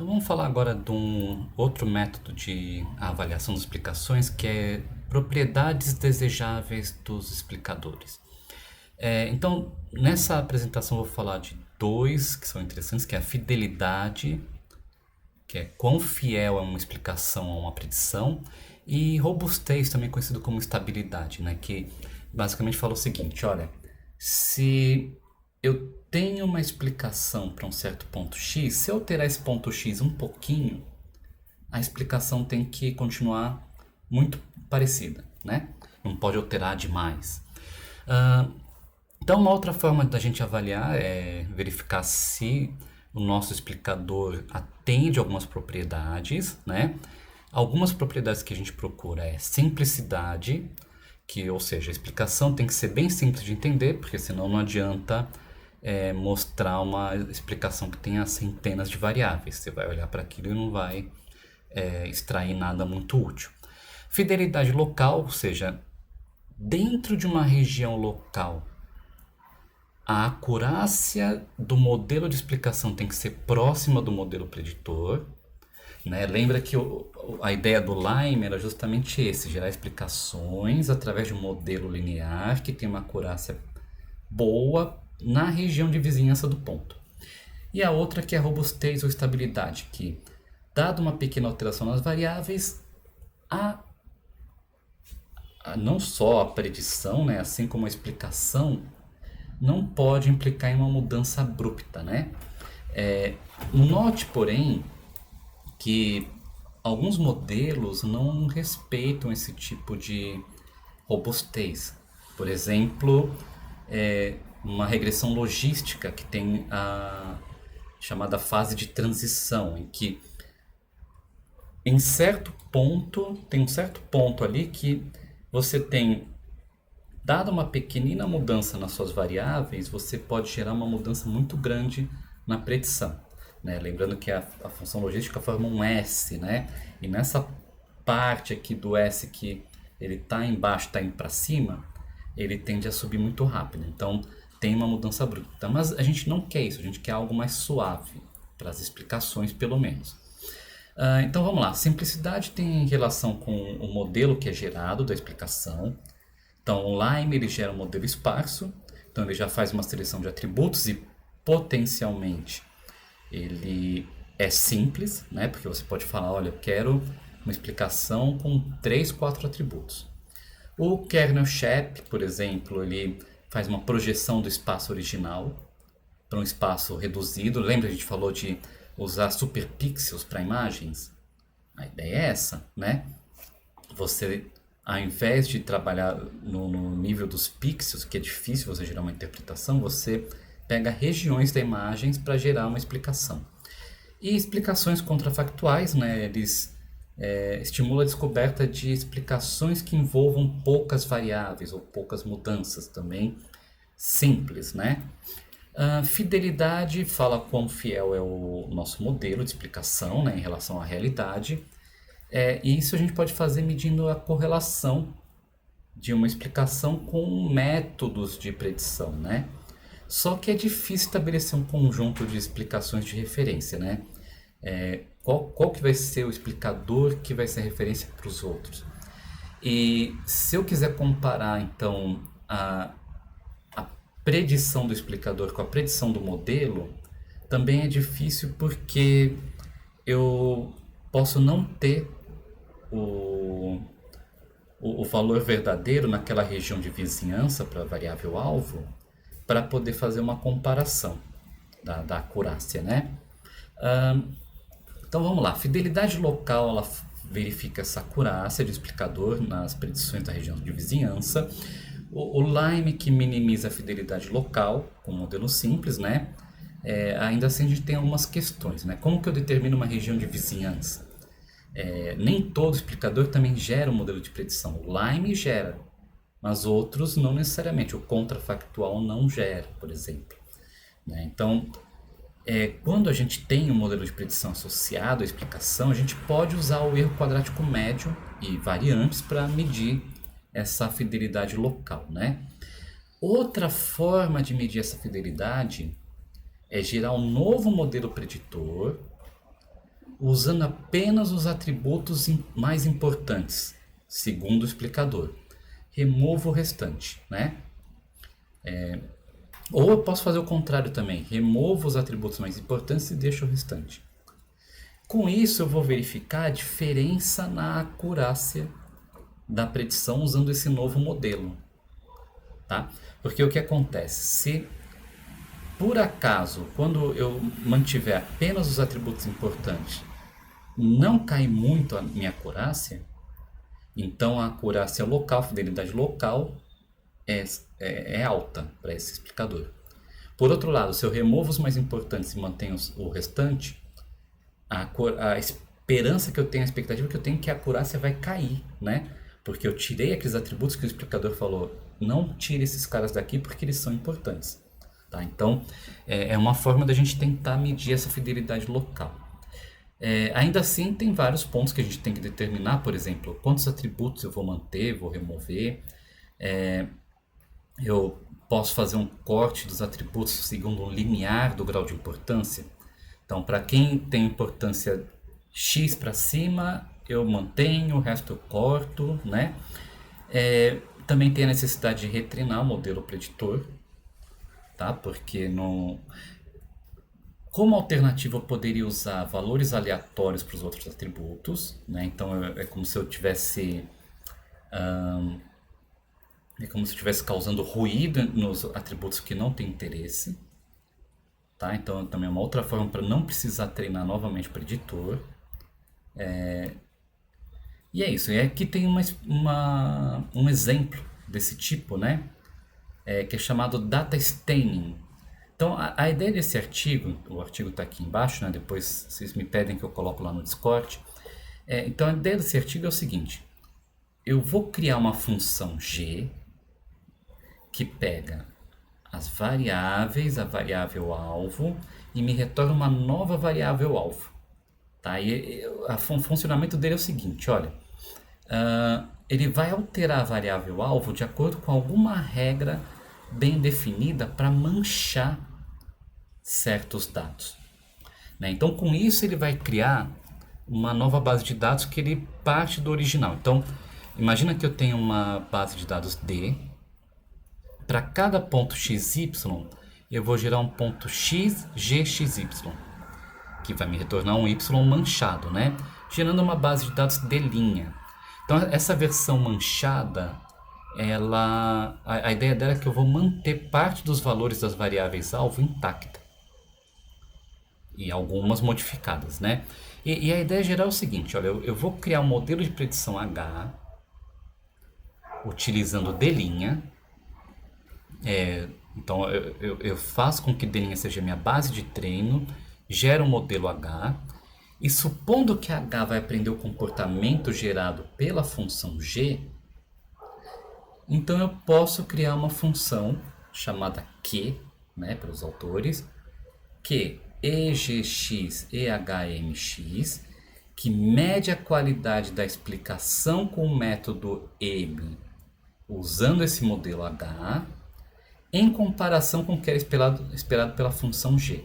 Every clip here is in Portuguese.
Então vamos falar agora de um outro método de avaliação das explicações que é propriedades desejáveis dos explicadores. Então, nessa apresentação eu vou falar de dois que são interessantes, que é a fidelidade, que é quão fiel é uma explicação a uma predição, e robustez, também conhecido como estabilidade, né? Que basicamente fala o seguinte, olha, se eu tenho uma explicação para um certo ponto x, se eu alterar esse ponto x um pouquinho, a explicação tem que continuar muito parecida, né? Não pode alterar demais. Ah, então, uma outra forma da gente avaliar é verificar se o nosso explicador atende algumas propriedades, né? Algumas propriedades que a gente procura é simplicidade, que, ou seja, a explicação tem que ser bem simples de entender, porque senão não adianta mostrar uma explicação que tenha centenas de variáveis. Você vai olhar para aquilo e não vai extrair nada muito útil. Fidelidade local, ou seja, dentro de uma região local, a acurácia do modelo de explicação tem que ser próxima do modelo preditor, né? Lembra que a ideia do Lime era justamente esse, gerar explicações através de um modelo linear que tem uma acurácia boa na região de vizinhança do ponto. E a outra que é a robustez ou estabilidade, que, dado uma pequena alteração nas variáveis, não só a predição, né, assim como a explicação, não pode implicar em uma mudança abrupta, né? Note, porém, que alguns modelos não respeitam esse tipo de robustez. Por exemplo, uma regressão logística que tem a chamada fase de transição, em que em certo ponto, tem um certo ponto ali que você tem, dada uma pequenina mudança nas suas variáveis, você pode gerar uma mudança muito grande na predição, né? Lembrando que a função logística forma um S, né? E nessa parte aqui do S que ele está embaixo, está indo para cima, ele tende a subir muito rápido. Então tem uma mudança bruta. Mas a gente não quer isso, a gente quer algo mais suave, para as explicações pelo menos. Então vamos lá, simplicidade tem relação com o modelo que é gerado da explicação. Então o Lime ele gera um modelo esparso, então ele já faz uma seleção de atributos e potencialmente ele é simples, né? Porque você pode falar, olha, eu quero uma explicação com 3, 4 atributos. O kernel Shep, por exemplo, ele faz uma projeção do espaço original para um espaço reduzido. Lembra que a gente falou de usar superpixels para imagens? A ideia é essa, né? Você, ao invés de trabalhar no nível dos pixels, que é difícil você gerar uma interpretação, você pega regiões da imagem para gerar uma explicação. E explicações contrafactuais, né? Eles estimulam a descoberta de explicações que envolvam poucas variáveis ou poucas mudanças também, simples, né? Fidelidade fala quão fiel é o nosso modelo de explicação, né, em relação à realidade. E isso a gente pode fazer medindo a correlação de uma explicação com métodos de predição, né? Só que é difícil estabelecer um conjunto de explicações de referência, né? Qual que vai ser o explicador que vai ser referência para os outros? E se eu quiser comparar, então, a predição do explicador com a predição do modelo, também é difícil porque eu posso não ter o valor verdadeiro naquela região de vizinhança para a variável alvo para poder fazer uma comparação da acurácia, né? Então vamos lá, fidelidade local ela verifica essa acurácia de explicador nas predições da região de vizinhança. O Lime que minimiza a fidelidade local com um modelo simples, né? Ainda assim a gente tem algumas questões, né? Como que eu determino uma região de vizinhança? Nem todo explicador também gera um modelo de predição. O Lime gera, mas outros não necessariamente. O contrafactual não gera, por exemplo, né? Então, quando a gente tem um modelo de predição associado à explicação, a gente pode usar o erro quadrático médio e variantes para medir essa fidelidade local, né? Outra forma de medir essa fidelidade é gerar um novo modelo preditor usando apenas os atributos mais importantes, segundo o explicador. Removo o restante, né? Ou eu posso fazer o contrário também, removo os atributos mais importantes e deixo o restante. Com isso eu vou verificar a diferença na acurácia da predição usando esse novo modelo, tá? Porque o que acontece? Se por acaso, quando eu mantiver apenas os atributos importantes, não cai muito a minha acurácia, então a acurácia local, a fidelidade local é alta para esse explicador. Por outro lado, se eu removo os mais importantes e mantenho o restante, a esperança que eu tenho, a expectativa que eu tenho é que a acurácia vai cair, né? Porque eu tirei aqueles atributos que o explicador falou, não tire esses caras daqui porque eles são importantes. Tá? Então, é uma forma da gente tentar medir essa fidelidade local. Ainda assim, tem vários pontos que a gente tem que determinar, por exemplo, quantos atributos eu vou manter, vou remover. Eu posso fazer um corte dos atributos segundo um limiar do grau de importância. Então, para quem tem importância X para cima, eu mantenho, o resto eu corto, né? Também tem a necessidade de retreinar o modelo preditor, tá? Porque como alternativa eu poderia usar valores aleatórios para os outros atributos, né? Então é como se eu tivesse causando ruído nos atributos que não têm interesse, tá? Então também é uma outra forma para não precisar treinar novamente o preditor. E é isso. E aqui tem um exemplo desse tipo, né? Que é chamado data staining. Então a ideia desse artigo, o artigo está aqui embaixo, né? Depois vocês me pedem que eu coloco lá no Discord. Então a ideia desse artigo é o seguinte: eu vou criar uma função g que pega as variáveis, a variável alvo, e me retorna uma nova variável alvo. Tá? E o funcionamento dele é o seguinte, olha, ele vai alterar a variável alvo de acordo com alguma regra bem definida para manchar certos dados, né? Então com isso ele vai criar uma nova base de dados que ele parte do original. Então imagina que eu tenho uma base de dados D. Para cada ponto xy, eu vou gerar um ponto x, g, xy, que vai me retornar um y manchado, né? Gerando uma base de dados D'. Então essa versão manchada, a ideia dela é que eu vou manter parte dos valores das variáveis alvo intacta e algumas modificadas, né? E a ideia geral é o seguinte, olha, eu vou criar um modelo de predição H utilizando D'. Então eu faço com que D' seja minha base de treino, gero um modelo H, e supondo que H vai aprender o comportamento gerado pela função G, então eu posso criar uma função chamada Q, né, para os autores, que EGX EHMX, que mede a qualidade da explicação com o método M usando esse modelo H, em comparação com o que era esperado pela função G.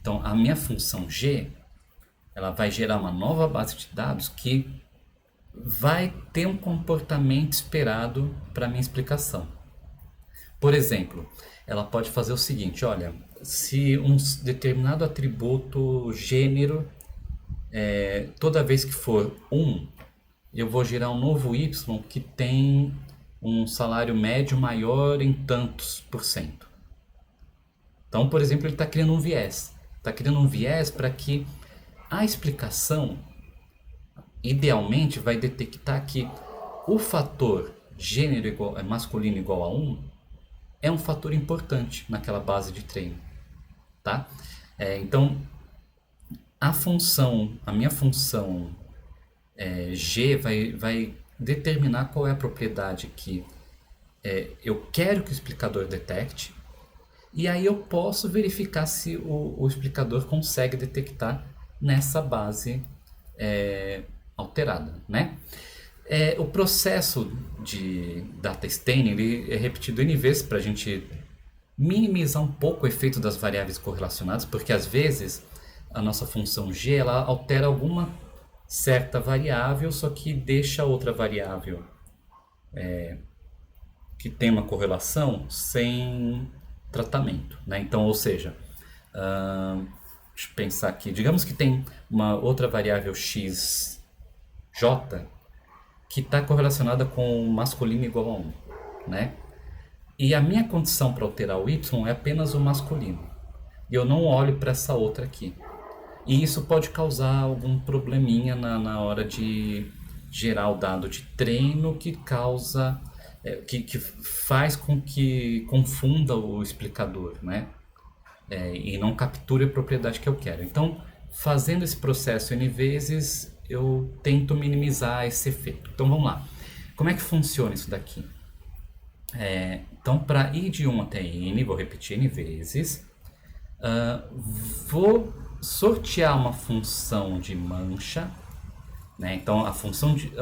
Então, a minha função G, ela vai gerar uma nova base de dados que vai ter um comportamento esperado para a minha explicação. Por exemplo, ela pode fazer o seguinte, olha, se um determinado atributo gênero, toda vez que for 1, eu vou gerar um novo y que tem um salário médio maior em tantos %. Então, por exemplo, ele está criando um viés. Está criando um viés para que a explicação, idealmente, vai detectar que o fator gênero masculino igual a 1 é um fator importante naquela base de treino. Tá? Então, a minha função G vai determinar qual é a propriedade que eu quero que o explicador detecte, e aí eu posso verificar se o explicador consegue detectar nessa base alterada, né? O processo de data staining ele é repetido N vezes para a gente minimizar um pouco o efeito das variáveis correlacionadas, porque às vezes a nossa função g, ela altera alguma certa variável, só que deixa outra variável que tem uma correlação sem tratamento, né? Então, ou seja, deixa eu pensar aqui, digamos que tem uma outra variável x, j, que está correlacionada com masculino igual a 1, né? E a minha condição para alterar o y é apenas o masculino. E eu não olho para essa outra aqui. E isso pode causar algum probleminha na hora de gerar o dado de treino que causa, que faz com que confunda o explicador, né? E não capture a propriedade que eu quero. Então, fazendo esse processo N vezes, eu tento minimizar esse efeito. Então, vamos lá. Como é que funciona isso daqui? Então, para ir de 1 até N, vou repetir N vezes, vou sortear uma função de mancha, né? Então, a função de...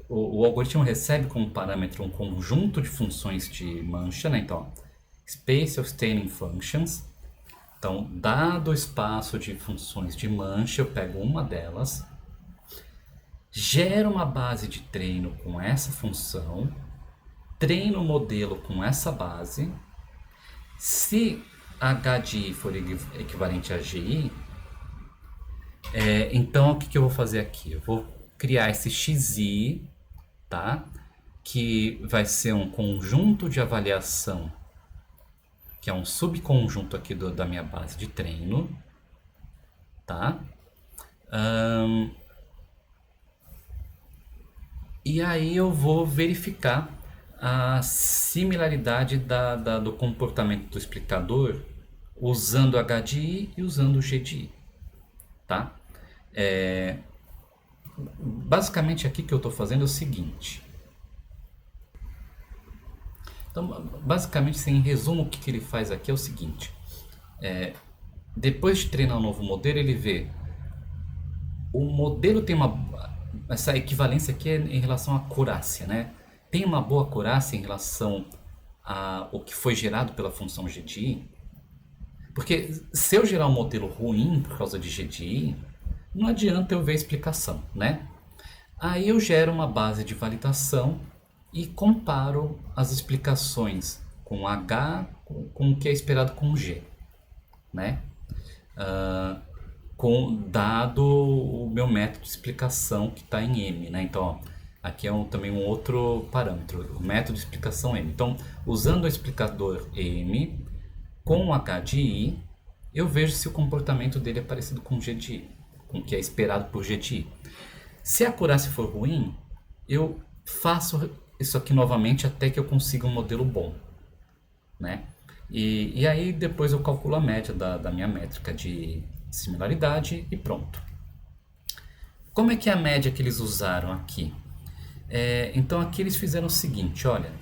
O algoritmo recebe como parâmetro um conjunto de funções de mancha, né? Então, space of staining functions. Então, dado o espaço de funções de mancha, eu pego uma delas, gero uma base de treino com essa função, treino o modelo com essa base. Se h de i for equivalente a gi, então o que eu vou fazer aqui? Eu vou criar esse xi, tá? Que vai ser um conjunto de avaliação, que é um subconjunto aqui da minha base de treino, tá? E aí eu vou verificar a similaridade do comportamento do explicador usando H de I e usando G de I, tá? Basicamente aqui que eu estou fazendo é o seguinte. Então, basicamente, em resumo, o que ele faz aqui é o seguinte. Depois de treinar um novo modelo, ele vê o modelo tem essa equivalência aqui é em relação à acurácia, né? Tem uma boa acurácia em relação ao que foi gerado pela função g de i, porque se eu gerar um modelo ruim por causa de g de i, não adianta eu ver a explicação, né? Aí eu gero uma base de validação e comparo as explicações com H com o que é esperado com G, né? Dado o meu método de explicação que está em M, né? Então, ó, aqui é também um outro parâmetro, o método de explicação M. Então, usando o explicador M com H de I, eu vejo se o comportamento dele é parecido com G de I, com o que é esperado por G de I. Se a acurácia for ruim, eu faço isso aqui novamente até que eu consiga um modelo bom, né? E aí depois eu calculo a média da minha métrica de similaridade e pronto. Como é que é a média que eles usaram aqui? Então aqui eles fizeram o seguinte, olha,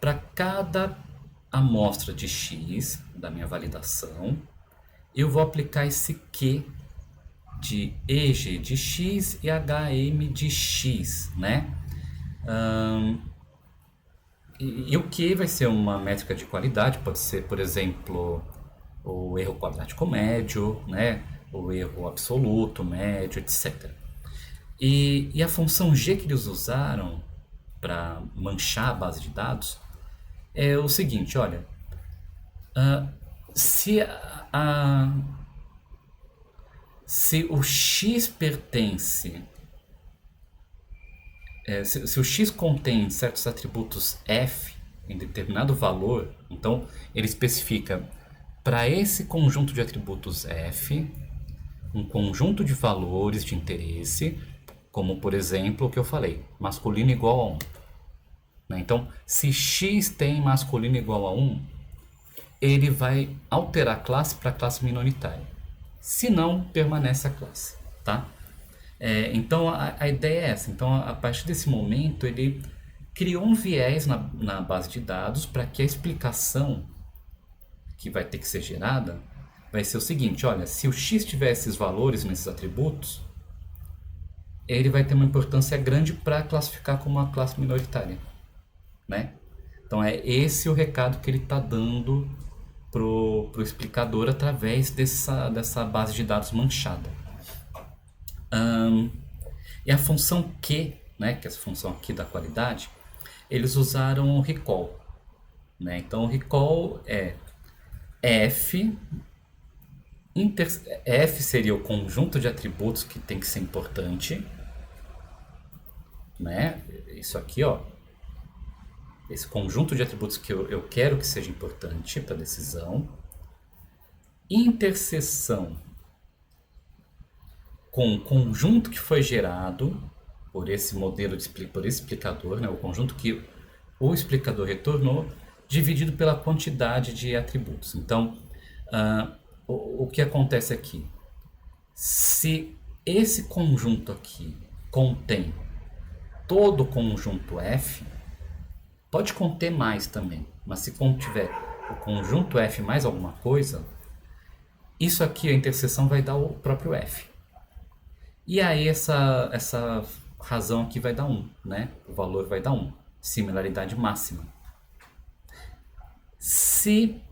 para cada amostra de x da minha validação, eu vou aplicar esse Q de EG de x e HM de x, né? E o Q vai ser uma métrica de qualidade, pode ser, por exemplo, o erro quadrático médio, né? O erro absoluto, médio, etc. E a função G que eles usaram para manchar a base de dados é o seguinte, olha, se o x pertence, se o x contém certos atributos f em determinado valor, então ele especifica para esse conjunto de atributos f um conjunto de valores de interesse, como por exemplo o que eu falei, masculino igual a 1. Né? Então, se x tem masculino igual a 1, ele vai alterar a classe para classe minoritária. Se não, permanece a classe, tá? Então a ideia é essa. Então a partir desse momento ele criou um viés na base de dados para que a explicação que vai ter que ser gerada vai ser o seguinte, olha, se o x tiver esses valores nesses atributos, ele vai ter uma importância grande para classificar como uma classe minoritária, né? Então é esse o recado que ele está dando pro explicador através dessa base de dados manchada. E a função Q, né, que é essa função aqui da qualidade, eles usaram o recall. Né? Então o recall é F, F seria o conjunto de atributos que tem que ser importante. Né? Isso aqui, ó, esse conjunto de atributos que eu quero que seja importante para a decisão. Interseção com o conjunto que foi gerado por esse modelo, por esse explicador, né? O conjunto que o explicador retornou, dividido pela quantidade de atributos. Então, o que acontece aqui? Se esse conjunto aqui contém todo o conjunto F, pode conter mais também, mas se contiver o conjunto F mais alguma coisa, isso aqui, a interseção, vai dar o próprio F. E aí essa razão aqui vai dar 1, né? O valor vai dar 1, similaridade máxima. Se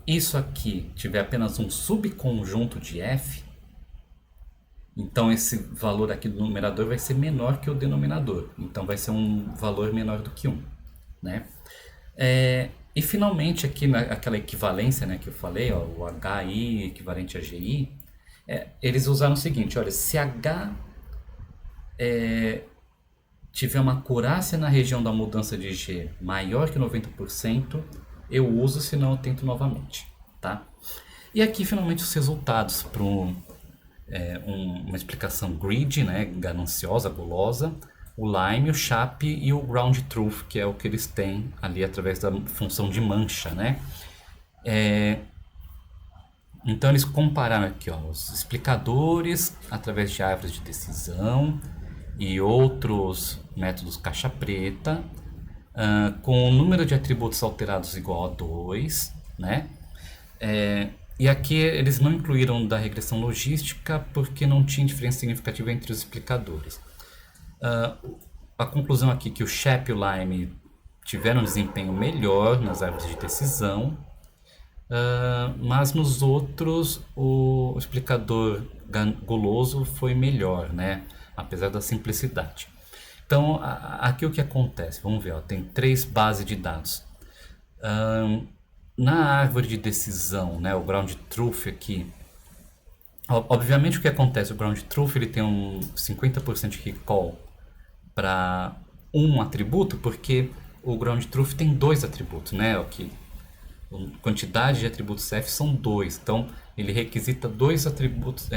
isso aqui tiver apenas um subconjunto de F, então esse valor aqui do numerador vai ser menor que o denominador. Então vai ser um valor menor do que 1. Né? E finalmente aqui naquela equivalência, né, que eu falei, ó, o HI equivalente a GI, eles usaram o seguinte, olha, se H tiver uma acurácia na região da mudança de G maior que 90%, eu uso, senão eu tento novamente. Tá? E aqui finalmente os resultados para uma explicação greedy, né, gananciosa, gulosa, o lime, o chap e o ground truth, que é o que eles têm ali através da função de mancha, né? Então eles compararam aqui, ó, os explicadores através de árvores de decisão e outros métodos caixa preta, com o número de atributos alterados igual a 2, né? E aqui eles não incluíram da regressão logística porque não tinha diferença significativa entre os explicadores. A conclusão aqui é que o Chap e o Lime tiveram um desempenho melhor nas árvores de decisão, mas nos outros o explicador guloso foi melhor, né? Apesar da simplicidade. Então aqui o que acontece? Vamos ver, ó, tem 3 bases de dados. Na árvore de decisão, né, o ground truth aqui, obviamente o que acontece, o ground truth ele tem um 50% de recall para um atributo, porque o ground truth tem 2 atributos, né? A quantidade de atributos F são 2, então ele requisita 2 atributos,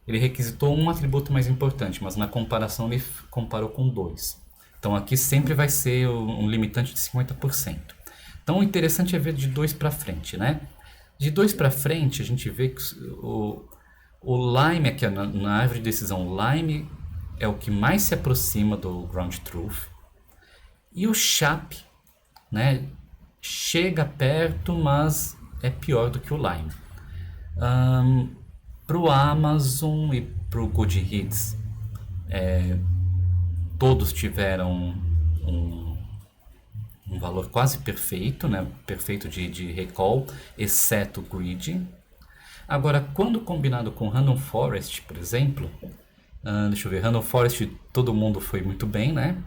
ele requisitou um atributo mais importante, mas na comparação ele comparou com 2. Então aqui sempre vai ser um limitante de 50%. Então o interessante é ver de 2 para frente, né? De 2 para frente a gente vê que o Lime aqui na árvore de decisão, o Lime é o que mais se aproxima do ground truth, e o Chap, né, chega perto, mas é pior do que o Lime. Para o Amazon e para o Goodreads, todos tiveram um valor quase perfeito, né, perfeito de recall, exceto o Grid. Agora, quando combinado com Random Forest, por exemplo, deixa eu ver, Random Forest todo mundo foi muito bem, né?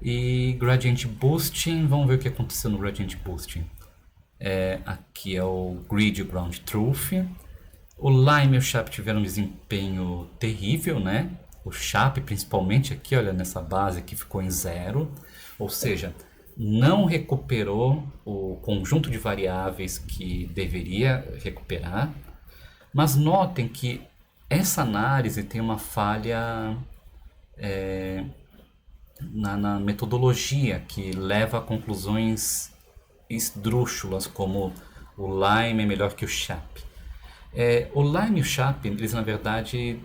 E Gradient Boosting, vamos ver o que aconteceu no Gradient Boosting. Aqui é o Grid e o Ground Truth. O Lime e o Chap tiveram um desempenho terrível, né? O Chap, principalmente aqui, olha, nessa base aqui ficou em 0. Ou seja, não recuperou o conjunto de variáveis que deveria recuperar. Mas notem que essa análise tem uma falha na metodologia, que leva a conclusões esdrúxulas, como o Lime é melhor que o Chap. O Lime e o Chap, eles na verdade...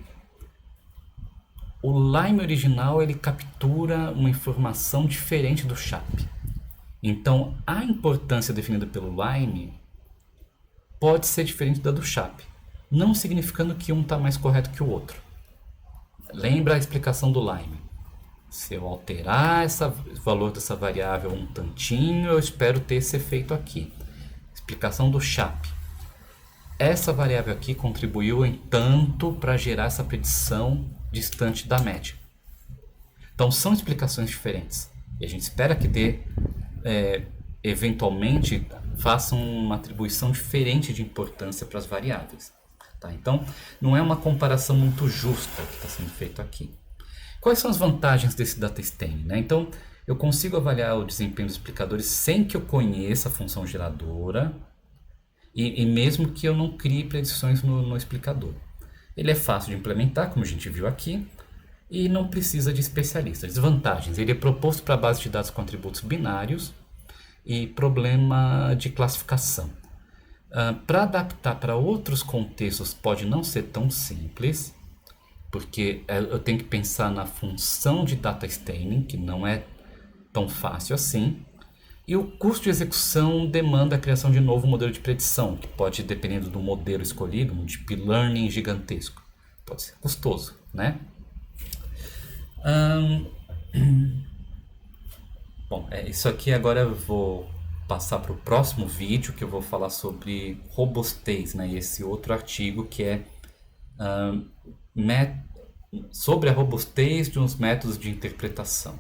O Lime original ele captura uma informação diferente do Chap. Então a importância definida pelo Lime pode ser diferente da do Chap, não significando que um está mais correto que o outro. Lembra a explicação do Lime? Se eu alterar o valor dessa variável um tantinho, eu espero ter esse efeito aqui. explicação do SHAP. Essa variável aqui contribuiu em tanto para gerar essa predição distante da média. Então são explicações diferentes. E a gente espera que eventualmente façam uma atribuição diferente de importância para as variáveis. Tá? Então não é uma comparação muito justa que está sendo feito aqui. Quais são as vantagens desse data stemming, né? Então eu consigo avaliar o desempenho dos explicadores sem que eu conheça a função geradora e mesmo que eu não crie predições no explicador. Ele é fácil de implementar, como a gente viu aqui, e não precisa de especialistas. Desvantagens: ele é proposto para base de dados com atributos binários e problema de classificação. Para adaptar para outros contextos pode não ser tão simples, porque eu tenho que pensar na função de data stemming, que não é tão fácil assim, e o custo de execução demanda a criação de novo modelo de predição, que pode, dependendo do modelo escolhido, um deep learning gigantesco, pode ser custoso, né? Bom, isso aqui agora eu vou passar para o próximo vídeo, que eu vou falar sobre robustez, né? E esse outro artigo que é sobre a robustez de uns métodos de interpretação.